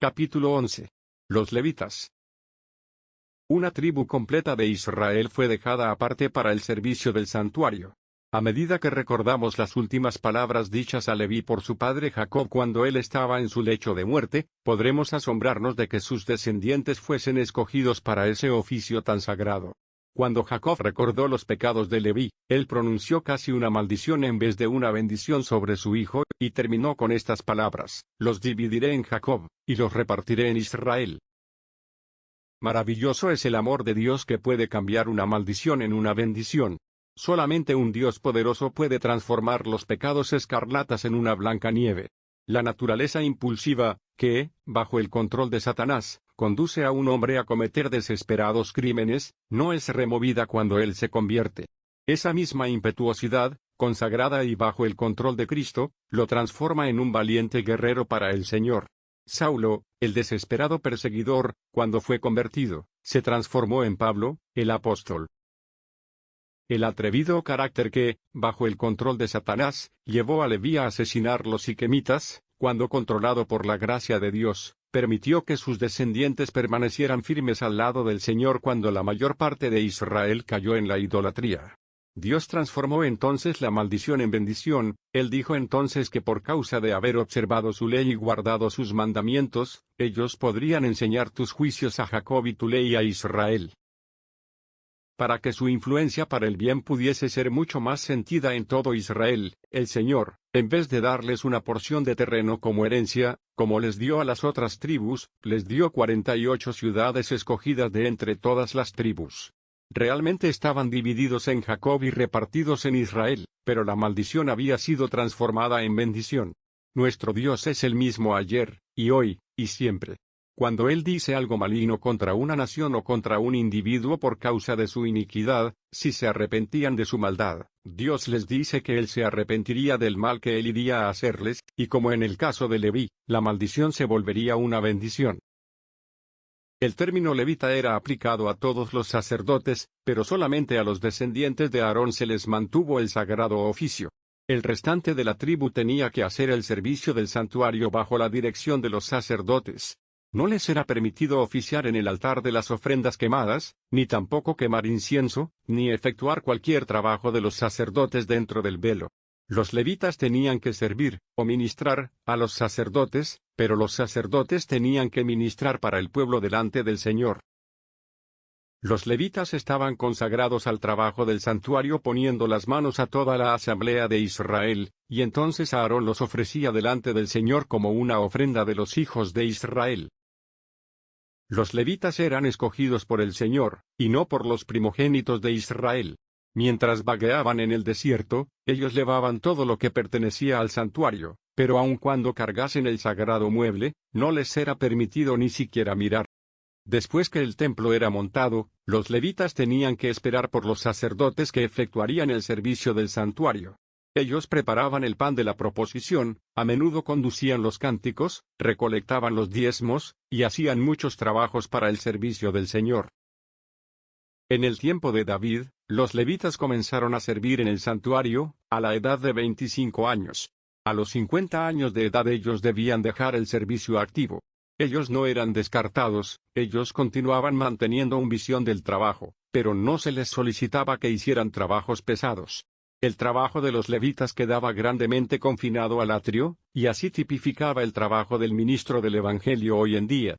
Capítulo 11. Los levitas. Una tribu completa de Israel fue dejada aparte para el servicio del santuario. A medida que recordamos las últimas palabras dichas a Leví por su padre Jacob cuando él estaba en su lecho de muerte, podremos asombrarnos de que sus descendientes fuesen escogidos para ese oficio tan sagrado. Cuando Jacob recordó los pecados de Leví, él pronunció casi una maldición en vez de una bendición sobre su hijo, y terminó con estas palabras: los dividiré en Jacob, y los repartiré en Israel. Maravilloso es el amor de Dios que puede cambiar una maldición en una bendición. Solamente un Dios poderoso puede transformar los pecados escarlatas en una blanca nieve. La naturaleza impulsiva, que, bajo el control de Satanás, conduce a un hombre a cometer desesperados crímenes, no es removida cuando él se convierte. Esa misma impetuosidad, consagrada y bajo el control de Cristo, lo transforma en un valiente guerrero para el Señor. Saulo, el desesperado perseguidor, cuando fue convertido, se transformó en Pablo, el apóstol. El atrevido carácter que, bajo el control de Satanás, llevó a Leví a asesinar los siquemitas, cuando controlado por la gracia de Dios, permitió que sus descendientes permanecieran firmes al lado del Señor cuando la mayor parte de Israel cayó en la idolatría. Dios transformó entonces la maldición en bendición. Él dijo entonces que por causa de haber observado su ley y guardado sus mandamientos, ellos podrían enseñar tus juicios a Jacob y tu ley a Israel. Para que su influencia para el bien pudiese ser mucho más sentida en todo Israel, el Señor, en vez de darles una porción de terreno como herencia, como les dio a las otras tribus, les dio 48 ciudades escogidas de entre todas las tribus. Realmente estaban divididos en Jacob y repartidos en Israel, pero la maldición había sido transformada en bendición. Nuestro Dios es el mismo ayer, y hoy, y siempre. Cuando Él dice algo maligno contra una nación o contra un individuo por causa de su iniquidad, si se arrepentían de su maldad, Dios les dice que Él se arrepentiría del mal que Él iría a hacerles, y como en el caso de Leví, la maldición se volvería una bendición. El término levita era aplicado a todos los sacerdotes, pero solamente a los descendientes de Aarón se les mantuvo el sagrado oficio. El restante de la tribu tenía que hacer el servicio del santuario bajo la dirección de los sacerdotes. No les era permitido oficiar en el altar de las ofrendas quemadas, ni tampoco quemar incienso, ni efectuar cualquier trabajo de los sacerdotes dentro del velo. Los levitas tenían que servir, o ministrar, a los sacerdotes, pero los sacerdotes tenían que ministrar para el pueblo delante del Señor. Los levitas estaban consagrados al trabajo del santuario poniendo las manos a toda la asamblea de Israel, y entonces Aarón los ofrecía delante del Señor como una ofrenda de los hijos de Israel. Los levitas eran escogidos por el Señor, y no por los primogénitos de Israel. Mientras vagueaban en el desierto, ellos llevaban todo lo que pertenecía al santuario, pero aun cuando cargasen el sagrado mueble, no les era permitido ni siquiera mirar. Después que el templo era montado, los levitas tenían que esperar por los sacerdotes que efectuarían el servicio del santuario. Ellos preparaban el pan de la proposición, a menudo conducían los cánticos, recolectaban los diezmos, y hacían muchos trabajos para el servicio del Señor. En el tiempo de David, los levitas comenzaron a servir en el santuario, a la edad de 25 años. A los 50 años de edad ellos debían dejar el servicio activo. Ellos no eran descartados, ellos continuaban manteniendo una visión del trabajo, pero no se les solicitaba que hicieran trabajos pesados. El trabajo de los levitas quedaba grandemente confinado al atrio, y así tipificaba el trabajo del ministro del Evangelio hoy en día.